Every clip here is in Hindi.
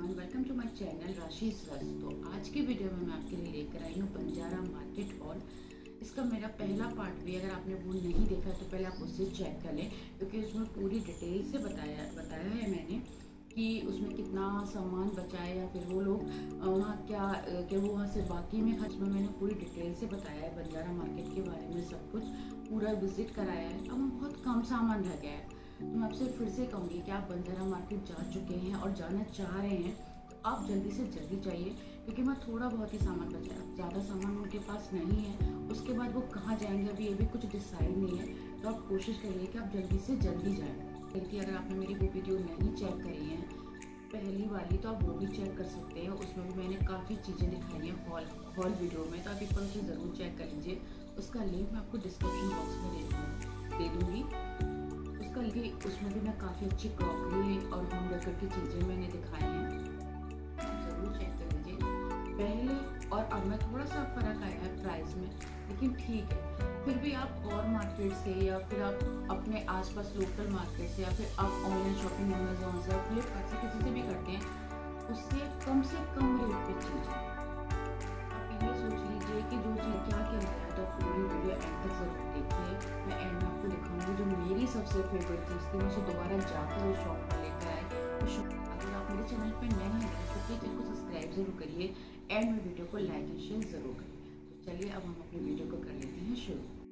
Everyone, welcome to my channel Rashi Ras. तो आज की वीडियो में मैं आपके लिए लेकर आई हूँ बंजारा मार्केट हॉल। इसका मेरा पहला पार्ट भी अगर आपने वो नहीं देखा तो पहले आप उससे चेक कर लें, क्योंकि उसमें पूरी डिटेल से बताया है मैंने कि उसमें कितना सामान बचा है या फिर वो लोग वहाँ कि वो वहाँ से बाकी में खर्च में मैंने पूरी डिटेल से बताया है बंजारा मार्केट के बारे में। सब कुछ पूरा विजिट कराया है। अब बहुत कम सामान रह गया है, तो मैं आपसे फिर से कहूँगी कि आप बंजारा मार्केट जा चुके हैं और जाना चाह रहे हैं तो आप जल्दी से जल्दी जाइए, क्योंकि मैं थोड़ा बहुत ही सामान बचा है, ज़्यादा सामान उनके पास नहीं है। उसके बाद वो कहाँ जाएंगे अभी ये भी कुछ डिसाइड नहीं है। तो आप कोशिश करिए कि आप जल्दी से जल्दी जाएँ। क्योंकि अगर आपने मेरी वो वीडियो नहीं चेक करी है पहली वाली, तो आप वो भी चेक कर सकते हैं। उसमें भी मैंने काफ़ी चीज़ें दिखाई हैं हॉल वीडियो में, तो आप एक बार उसे ज़रूर चेक कर लीजिए। उसका लिंक मैं आपको डिस्क्रिप्शन बॉक्स में दे दूँगी। उसका लिंक, उसमें भी मैं काफ़ी अच्छी क्रॉकरी और होम डेकोर की चीज़ें मैंने दिखाई हैं, ज़रूर चेक कर लीजिए। पहले और अब में थोड़ा सा फ़र्क आया है प्राइस में, लेकिन ठीक है। फिर भी आप और मार्केट से या फिर आप अपने आसपास लोकल मार्केट से या फिर आप ऑनलाइन शॉपिंग अमेजोन से, फ्लिपकार्ट से, किसी से भी करते हैं, उससे कम रेट पे चीज़ है। आप ये सोच लीजिए कि जो चीज़ क्या कह रहा है, तो आप पूरी वीडियो एंड तक ज़रूर देखिए। मैं एंड में आपको दिखाऊंगी जो मेरी सबसे फेवरेट चीज़ थी, मैं उसे दोबारा जाकर उस शॉप पर लेकर आए। अगर आप मेरे चैनल पर नए हैं तो प्लीज़ इसको सब्सक्राइब ज़रूर करिए, एंड में वीडियो को लाइक एंड शेयर ज़रूर करिए। तो चलिए अब हम अपनी वीडियो को कर लेते हैं शुरू।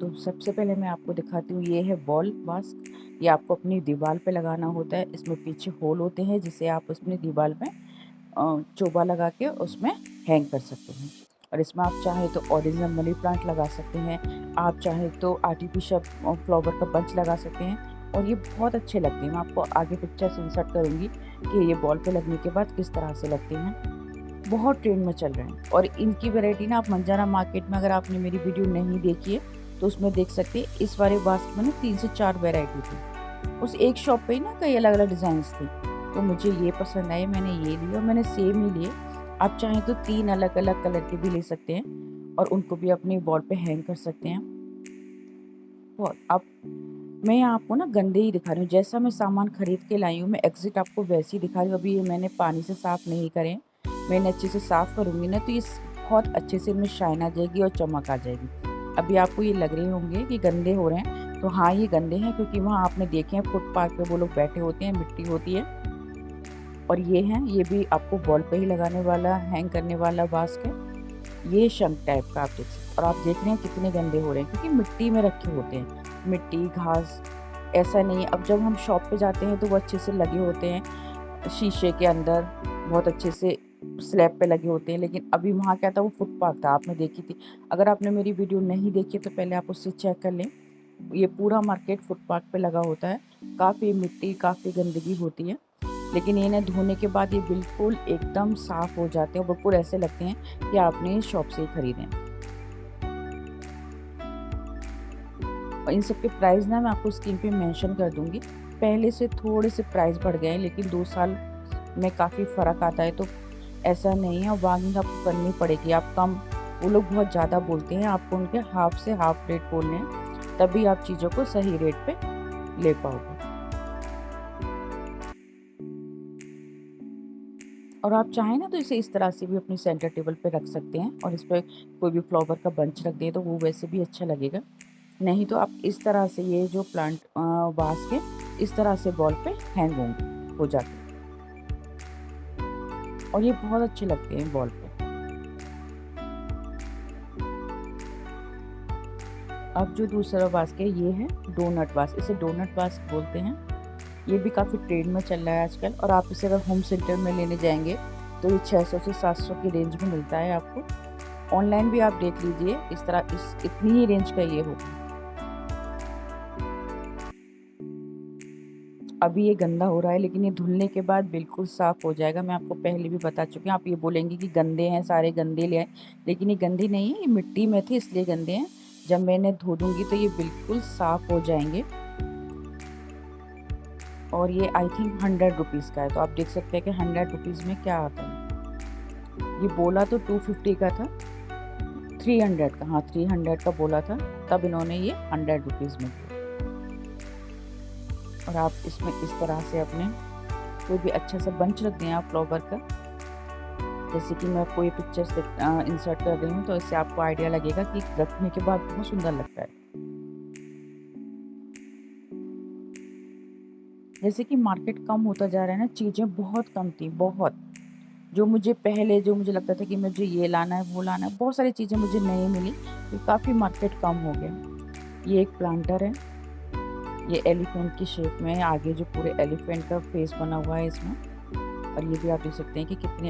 तो सबसे पहले मैं आपको दिखाती हूँ, ये है वॉल मास्क। ये आपको अपनी दीवार पे लगाना होता है। इसमें पीछे होल होते हैं जिसे आप उसमें दीवार में चोबा लगा के उसमें हैंग कर सकते हैं। और इसमें आप चाहें तो ओरिजिनल मनी प्लांट लगा सकते हैं, आप चाहें तो आर्टिफिशियल फ्लावर का बंच लगा सकते हैं, और ये बहुत अच्छे लगते हैं। मैं आपको आगे पिक्चर्स इंसर्ट करूँगी कि ये वॉल पे लगने के बाद किस तरह से लगते हैं। बहुत ट्रेंड में चल रहे हैं, और इनकी वैरायटी ना आप बंजारा मार्केट में, अगर आपने मेरी वीडियो नहीं देखी है तो उसमें देख सकते हैं। इस वाले बास्केट में ना 3 से 4 वैरायटी थी। उस एक शॉप पे ही ना कई अलग अलग डिज़ाइंस थी, तो मुझे ये पसंद आए, मैंने ये लिए, और मैंने सेम ही लिए। आप चाहें तो 3 अलग अलग कलर के भी ले सकते हैं और उनको भी अपनी वॉल पे हैंग कर सकते हैं। और अब मैं आपको ना गंदे ही दिखा रही हूँ, जैसा मैं सामान खरीद के लाई हूँ मैं एग्जिट आपको वैसे ही दिखा रही हूँ। अभी ये मैंने पानी से साफ़ नहीं करे, मैंने अच्छे से साफ़ करूँगी ना तो ये बहुत अच्छे से इनमें शाइन आ जाएगी और चमक आ जाएगी। अभी आपको ये लग रहे होंगे कि गंदे हो रहे हैं, तो हाँ ये गंदे हैं, क्योंकि वहाँ आपने देखे हैं फुटपाथ पे वो लोग बैठे होते हैं, मिट्टी होती है। और ये हैं, ये भी आपको वॉल पे ही लगाने वाला, हैंग करने वाला बास्केट। ये शंख टाइप का आप देख सकते हैं, और आप देख रहे हैं कितने गंदे हो रहे हैं, क्योंकि मिट्टी में रखे होते हैं, मिट्टी घास ऐसा नहीं है। अब जब हम शॉप पे जाते हैं तो वो अच्छे से लगे होते हैं शीशे के अंदर, बहुत अच्छे से स्लैब पे लगे होते हैं। लेकिन अभी वहाँ क्या था, वो फुटपाथ था, आपने देखी थी। अगर आपने मेरी वीडियो नहीं देखी तो पहले आप उससे चेक कर लें। ये पूरा मार्केट फुटपाथ पे लगा होता है, काफ़ी मिट्टी, काफ़ी गंदगी होती है, लेकिन इन्हें धोने के बाद ये बिल्कुल एकदम साफ़ हो जाते हैं और बिल्कुल ऐसे लगते हैं कि आपने इस शॉप से ही खरीदे। और इन सब के प्राइस ना मैं आपको स्क्रीन पे मेंशन कर दूँगी। पहले से थोड़े से प्राइस बढ़ गए हैं, लेकिन 2 साल में काफ़ी फ़र्क आता है, तो ऐसा नहीं है। और बार्गेनिंग आपको करनी पड़ेगी। आप कम, वो लोग बहुत ज़्यादा बोलते हैं, आपको उनके हाफ़ से हाफ़ रेट बोलने हैं, तभी आप चीज़ों को सही रेट पे ले पाओगे। और आप चाहें ना तो इसे इस तरह से भी अपनी सेंटर टेबल पे रख सकते हैं, और इस पे कोई भी फ्लावर का बंच रख दें तो वो वैसे भी अच्छा लगेगा। नहीं तो आप इस तरह से, ये जो प्लांट वास के इस तरह से वॉल पे हैंग होंगे, हो जाते हैं, और ये बहुत अच्छे लगते हैं वॉल पे। अब जो दूसरा बास्केट है, ये है डोनट बास्केट, इसे डोनट बास्केट बोलते हैं। ये भी काफ़ी ट्रेंड में चल रहा है आजकल, और आप इसे अगर होम सेंटर में लेने जाएंगे तो ये 600 से 700 की रेंज में मिलता है आपको। ऑनलाइन भी आप देख लीजिए, इस तरह इतनी ही रेंज का ये होगा। अभी ये गंदा हो रहा है, लेकिन ये धुलने के बाद बिल्कुल साफ़ हो जाएगा। मैं आपको पहले भी बता चुकी हूँ। आप ये बोलेंगे कि गंदे हैं, सारे गंदे ले आए, लेकिन ये गंदे नहीं है, ये मिट्टी में थे इसलिए गंदे हैं। जब मैं इन्हें धो दूँगी तो ये बिल्कुल साफ़ हो जाएंगे। और ये आई थिंक 100 रुपीज़ का है, तो आप देख सकते हैं कि 100 रुपीज़ में क्या आता है। ये बोला तो 250 का था, 300 का, हाँ 300 का बोला था, तब इन्होंने ये 100 रुपीज़ में दिया। और आप इसमें इस तरह से अपने कोई भी अच्छा सा बंच रख दें आप फ्लावर का। जैसे कि मैं आपको ये पिक्चर्स इंसर्ट कर रही हूँ, तो इससे आपको आइडिया लगेगा कि रखने के बाद बहुत सुंदर लगता है। जैसे कि मार्केट कम होता जा रहा है ना, चीज़ें बहुत कम थी, बहुत। जो मुझे लगता था कि मुझे ये लाना है, वो लाना है, बहुत सारी चीज़ें मुझे नहीं मिली, तो काफ़ी मार्केट कम हो गया। ये एक प्लांटर है, ये एलिफेंट की शेप में है, आगे जो पूरे एलिफेंट का फेस बना हुआ है इसमें। और ये भी आप देख सकते हैं कि कितने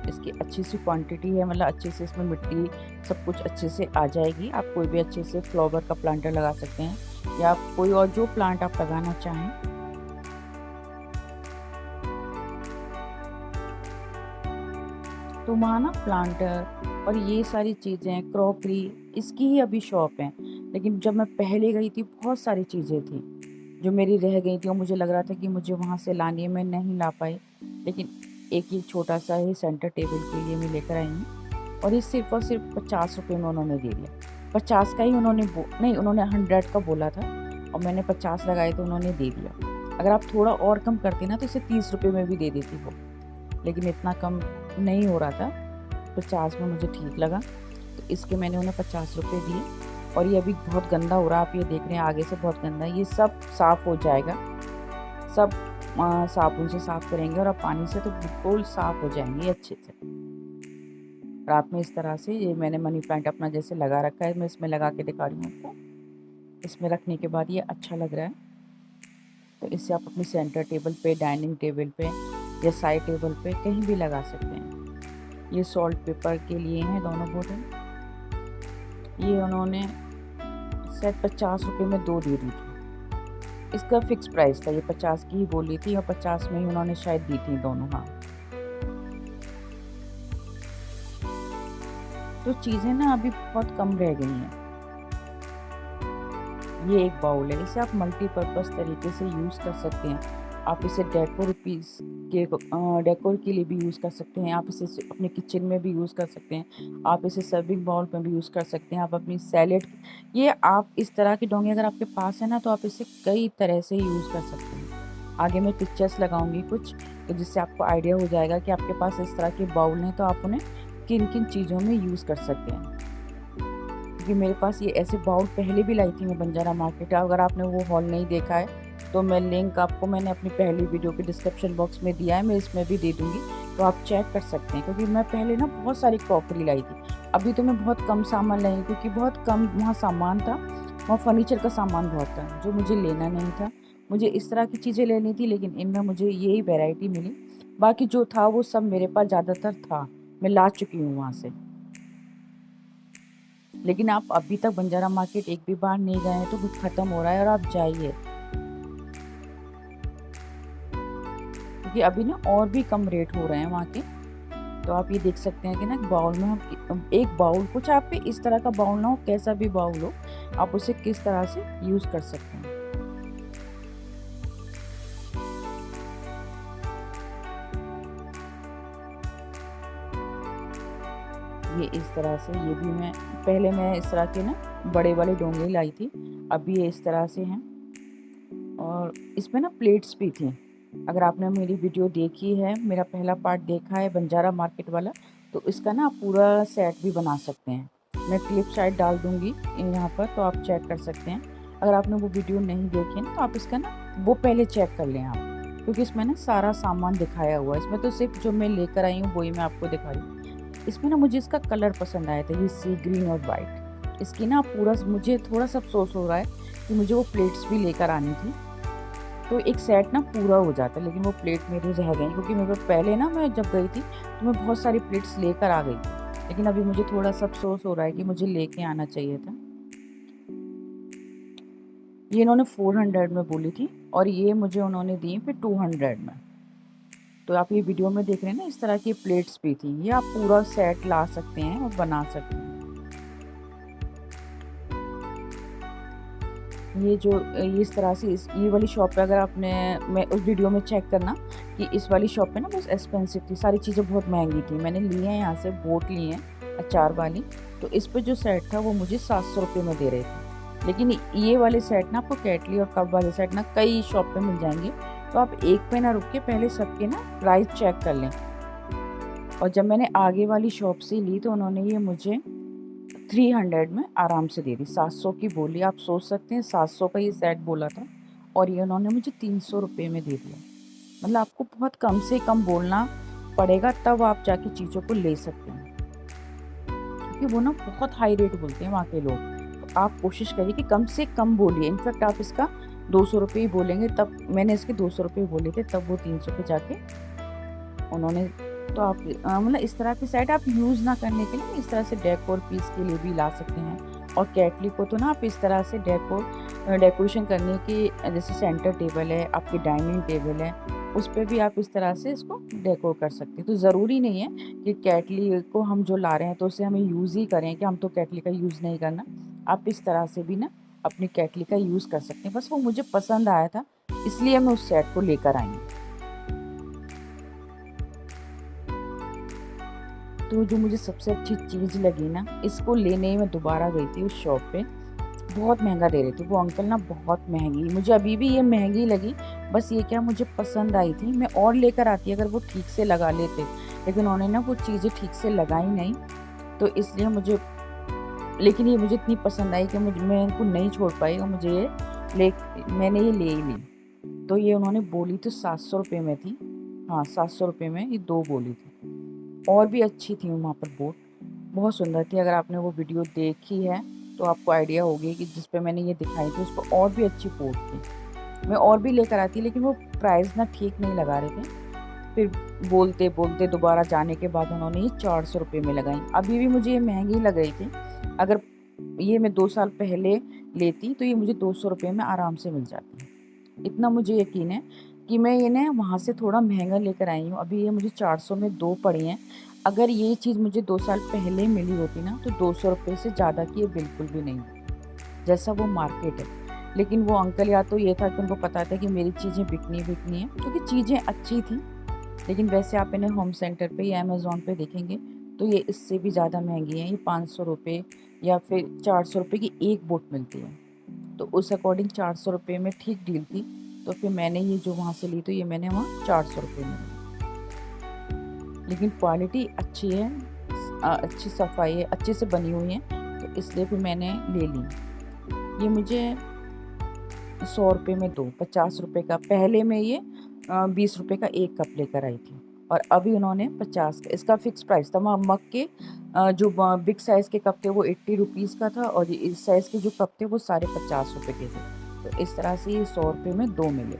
इसकी अच्छी सी क्वांटिटी है, मतलब अच्छे से इसमें मिट्टी सब कुछ अच्छे से आ जाएगी। आप कोई भी अच्छे से फ्लावर का प्लांटर लगा सकते हैं, या आप कोई और जो प्लांट आप लगाना चाहें। तो वहाँ ना प्लांटर और ये सारी चीज़ें, क्रॉकरी, इसकी ही अभी शॉप है। लेकिन जब मैं पहले गई थी, बहुत सारी चीज़ें थी जो मेरी रह गई थी, और मुझे लग रहा था कि मुझे वहाँ से लानी है, मैं नहीं ला पाई। लेकिन एक ही छोटा सा ही सेंटर टेबल के लिए मैं लेकर आई हूँ, और ये सिर्फ और सिर्फ 50 रुपये में उन्होंने दे दिया। 50 का ही उन्होंने नहीं, उन्होंने 100 का बोला था, और मैंने 50 लगाए तो उन्होंने दे दिया। अगर आप थोड़ा और कम करते ना तो इसे 30 रुपये में भी दे देती वो, लेकिन इतना कम नहीं हो रहा था, 50 में मुझे ठीक लगा, तो इसके मैंने उन्हें 50 रुपये दिए। और ये अभी बहुत गंदा हो रहा है, आप ये देख रहे हैं आगे से बहुत गंदा है। ये सब साफ़ हो जाएगा, सब साबुन से साफ़ करेंगे और अब पानी से, तो बिल्कुल साफ़ हो जाएंगे अच्छे से। और आप में इस तरह से, ये मैंने मनी प्लांट अपना जैसे लगा रखा है, मैं इसमें लगा के दिखा रही हूँ आपको। इसमें रखने के बाद ये अच्छा लग रहा है, तो इससे आप अपनी सेंटर टेबल पे, डाइनिंग टेबल पे, या साइड टेबल पे कहीं भी लगा सकते हैं। ये सॉल्ट पेपर के लिए हैं दोनों बोतल। ये उन्होंने शायद 50 रुपये में 2 दे दी थी। इसका फिक्स प्राइस था, ये 50 की ही बोली थी, और 50 में ही उन्होंने शायद दी थी दोनों। हाँ, तो चीज़ें ना अभी बहुत कम रह गई हैं। ये एक बाउल है, इसे आप मल्टीपर्पज़ तरीके से यूज़ कर सकते हैं। आप इसे डेकोर के लिए भी यूज़ कर सकते हैं, आप इसे अपने किचन में भी यूज़ कर सकते हैं, आप इसे सर्विंग बाउल में भी यूज़ कर सकते हैं, आप अपनी सैलेड, ये आप इस तरह की डोंगे अगर आपके पास है ना, तो आप इसे कई तरह से यूज़ कर सकते हैं। आगे मैं पिक्चर्स लगाऊंगी कुछ, तो जिससे आपको आइडिया हो जाएगा कि आपके पास इस तरह के बाउल हैं, तो आप उन्हें किन किन चीज़ों में यूज़ कर सकते हैं। क्योंकि मेरे पास ये ऐसे बाउल पहले भी लाई थी मैं बंजारा मार्केट। अगर आपने वो हॉल नहीं देखा है तो मैं लिंक आपको मैंने अपनी पहली वीडियो के डिस्क्रिप्शन बॉक्स में दिया है, मैं इसमें भी दे दूँगी, तो आप चेक कर सकते हैं। क्योंकि मैं पहले ना बहुत सारी क्रॉकरी लाई थी, अभी तो मैं बहुत कम सामान लाई हूँ, क्योंकि बहुत कम वहाँ सामान था, वहाँ फर्नीचर का सामान बहुत था जो मुझे लेना नहीं था। मुझे इस तरह की चीज़ें लेनी थी, लेकिन इनमें मुझे यही वैरायटी मिली। बाकी जो था वो सब मेरे पास ज़्यादातर था, मैं ला चुकी हूँ वहाँ से। लेकिन आप अभी तक बंजारा मार्केट एक भी बार नहीं गए हैं तो कुछ ख़त्म हो रहा है, और आप जाइए, क्योंकि अभी ना और भी कम रेट हो रहे हैं वहाँ के। तो आप ये देख सकते हैं कि ना बाउल में हम एक बाउल, कुछ आप पे इस तरह का बाउल ना हो, कैसा भी बाउल हो, आप उसे किस तरह से यूज़ कर सकते हैं। ये इस तरह से, ये भी पहले मैं इस तरह के ना बड़े वाले डोंगे लाई थी, अभी ये इस तरह से हैं। और इसमें ना प्लेट्स भी थी। अगर आपने मेरी वीडियो देखी है, मेरा पहला पार्ट देखा है बंजारा मार्केट वाला, तो इसका ना आप पूरा सेट भी बना सकते हैं। मैं क्लिप शायद डाल दूँगी यहाँ पर, तो आप चेक कर सकते हैं। अगर आपने वो वीडियो नहीं देखी ना, तो आप इसका ना वो पहले चेक कर लें आप, क्योंकि इसमें ना सारा सामान दिखाया हुआ है। इसमें तो सिर्फ जो मैं लेकर आई हूँ वही मैं आपको दिखा रही हूँ। इसमें ना मुझे इसका कलर पसंद आया था, ये सी ग्रीन और वाइट। इसकी ना पूरा मुझे थोड़ा सा अफसोस हो रहा है कि मुझे वो प्लेट्स भी लेकर आनी थी, तो एक सेट ना पूरा हो जाता है, लेकिन वो प्लेट मेरी रह गई क्योंकि मेरे पहले ना मैं जब गई थी तो मैं बहुत सारी प्लेट्स लेकर आ गई थी, लेकिन अभी मुझे थोड़ा-सा अफ़सोस हो रहा है कि मुझे लेके आना चाहिए था। ये इन्होंने 400 में बोली थी और ये मुझे उन्होंने दी फिर 200 में। तो आप ये वीडियो में देख रहे हैं ना, इस तरह की प्लेट्स भी थी। ये आप पूरा सेट ला सकते हैं और बना सकते हैं। ये जो इस तरह से ये वाली शॉप पे अगर आपने मैं उस वीडियो में चेक करना कि इस वाली शॉप पे ना बहुत एक्सपेंसिव थी, सारी चीज़ें बहुत महंगी थी। मैंने लिए हैं यहाँ से बोट लिए हैं अचार वाली, तो इस पे जो सेट था वो मुझे 700 रुपये में दे रहे थे। लेकिन ये वाले सेट ना आपको केटली और कप वाले सेट ना कई शॉप पे मिल जाएंगे, तो आप एक पे ना रुक के पहले सबके ना प्राइस चेक कर लें। और जब मैंने आगे वाली शॉप से ली तो उन्होंने ये मुझे 300 में आराम से दे दी। 700 की बोली, आप सोच सकते हैं 700 का ये सेट बोला था और ये उन्होंने मुझे 300 रुपये में दे दिया। मतलब आपको बहुत कम से कम बोलना पड़ेगा, तब आप जाके चीज़ों को ले सकते हैं, क्योंकि वो ना बहुत हाई रेट बोलते हैं वहाँ के लोग। तो आप कोशिश करिए कि कम से कम बोलिए। इनफैक्ट आप इसका 200 रुपये ही बोलेंगे, तब मैंने इसके 200 रुपये बोले थे, तब वो 300 पे जाके उन्होंने। तो आप मतलब इस तरह के सेट आप यूज़ ना करने के लिए इस तरह से डेकोर पीस के लिए भी ला सकते हैं। और केटली को तो ना आप इस तरह से डेकोरेशन करने की, जैसे सेंटर टेबल है, आपकी डाइनिंग टेबल है, उस पे भी आप इस तरह से इसको डेकोर कर सकते हैं। तो ज़रूरी नहीं है कि केटली को हम जो ला रहे हैं तो उसे हमें यूज़ ही करें, कि हम तो केटली का यूज़ नहीं करना। आप इस तरह से भी ना अपनी केटली का यूज़ कर सकते हैं। बस वो मुझे पसंद आया था, इसलिए मैं उस सेट को लेकर आई हूँ। तो जो मुझे सबसे अच्छी चीज़ लगी ना, इसको लेने ही मैं दोबारा गई थी उस शॉप पे। बहुत महंगा दे रहे थे वो अंकल ना, बहुत महंगी। मुझे अभी भी ये महंगी लगी, बस ये क्या मुझे पसंद आई थी। मैं और लेकर आती अगर वो ठीक से लगा लेते, लेकिन उन्होंने ना वो चीज़ें ठीक से लगाई नहीं, तो इसलिए मुझे, लेकिन ये मुझे इतनी पसंद आई कि मैं इनको नहीं छोड़ पाई और मुझे ये ले मैंने ये ले ही ली। तो ये उन्होंने बोली तो 700 रुपये में थी। हाँ, 700 रुपये में ये 2 बोली थी। और भी अच्छी थी वहाँ पर बोट, बहुत सुंदर थी। अगर आपने वो वीडियो देखी है तो आपको आइडिया होगी कि जिस पे मैंने ये दिखाई थी उस पर और भी अच्छी बोट थी। मैं और भी लेकर आती, लेकिन वो प्राइस ना ठीक नहीं लगा रहे थे। फिर बोलते-बोलते दोबारा जाने के बाद उन्होंने ये 400 रुपये में लगाई। अभी भी मुझे ये महंगी लग रही थी। अगर ये मैं 2 साल पहले लेती तो ये मुझे 200 रुपये में आराम से मिल जाती। इतना मुझे यकीन है कि मैं ये ना वहाँ से थोड़ा महंगा लेकर आई हूँ। अभी ये मुझे 400 में 2 पड़ी हैं। अगर ये चीज़ मुझे 2 साल पहले मिली होती ना तो 200 रुपये से ज़्यादा की ये बिल्कुल भी नहीं, जैसा वो मार्केट है। लेकिन वो अंकल, या तो ये था कि उनको पता था कि मेरी चीज़ें बिकनी है, क्योंकि चीज़ें अच्छी थी। लेकिन वैसे आप इन्हें होम सेंटर पे या अमेज़न पे देखेंगे तो ये इससे भी ज़्यादा महंगी हैं। ये 500 रुपये या फिर 400 रुपये की एक बोट मिलती है। तो उस अकॉर्डिंग 400 रुपये में ठीक डील थी। तो फिर मैंने ये जो वहाँ से ली तो ये मैंने वहाँ 400 रुपये में ली। लेकिन क्वालिटी अच्छी है, अच्छी सफाई है, अच्छे से बनी हुई है, तो इसलिए फिर मैंने ले ली। ये मुझे 100 रुपये में 2, 50 रुपये का। पहले मैं ये 20 रुपये का 1 कप लेकर आई थी और अभी उन्होंने 50 का, इसका फ़िक्स प्राइस था। मग के जो बिग साइज़ के कप थे वो 80 रुपीज़ का था और इस साइज़ के जो कप थे वो सारे 50 रुपये के थे। तो इस तरह से ये 100 रुपये में 2 मिले।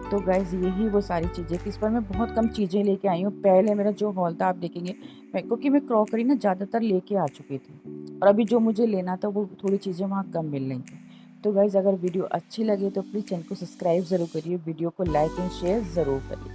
तो गाइज़ यही वो सारी चीज़ें थी। इस पर मैं बहुत कम चीज़ें लेके आई हूँ। पहले मेरा जो हॉल था आप देखेंगे, क्योंकि मैं क्रॉकरी ना ज़्यादातर लेके आ चुकी थी और अभी जो मुझे लेना था वो थोड़ी चीज़ें वहाँ कम मिल रही थी। तो गाइज़ अगर वीडियो अच्छी लगे तो प्लीज़ चैनल को सब्सक्राइब ज़रूर करिए, वीडियो को लाइक एंड शेयर ज़रूर करिए।